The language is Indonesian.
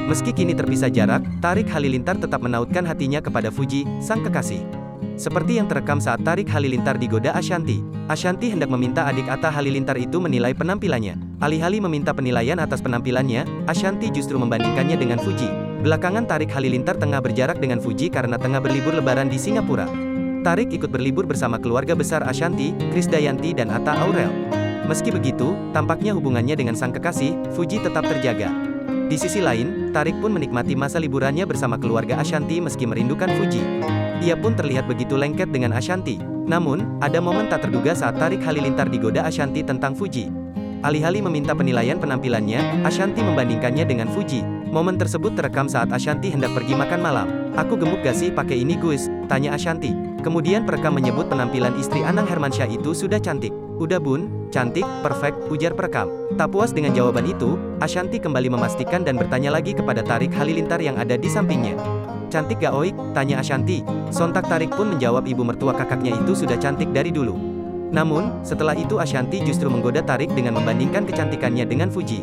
Meski kini terpisah jarak, Tarik Halilintar tetap menautkan hatinya kepada Fuji, sang kekasih. Seperti yang terekam saat Tarik Halilintar digoda Ashanti. Ashanti hendak meminta adik Atta Halilintar itu menilai penampilannya. Alih-alih meminta penilaian atas penampilannya, Ashanti justru membandingkannya dengan Fuji. Belakangan Tarik Halilintar tengah berjarak dengan Fuji karena tengah berlibur lebaran di Singapura. Tarik ikut berlibur bersama keluarga besar Ashanti, Krisdayanti dan Atta Aurel. Meski begitu, tampaknya hubungannya dengan sang kekasih, Fuji tetap terjaga. Di sisi lain, Tarik pun menikmati masa liburannya bersama keluarga Ashanti meski merindukan Fuji. Ia pun terlihat begitu lengket dengan Ashanti. Namun, ada momen tak terduga saat Tarik Halilintar digoda Ashanti tentang Fuji. Alih-alih meminta penilaian penampilannya, Ashanti membandingkannya dengan Fuji. Momen tersebut terekam saat Ashanti hendak pergi makan malam. "Aku gemuk gak sih pakai ini Gus?" tanya Ashanti. Kemudian perekam menyebut penampilan istri Anang Hermansyah itu sudah cantik. "Udah bun, cantik, perfect," ujar perekam. Tak puas dengan jawaban itu, Ashanti kembali memastikan dan bertanya lagi kepada Tarik Halilintar yang ada di sampingnya. "Cantik gak Oik?" tanya Ashanti. Sontak Tarik pun menjawab ibu mertua kakaknya itu sudah cantik dari dulu. Namun, setelah itu Ashanti justru menggoda Tarik dengan membandingkan kecantikannya dengan Fuji.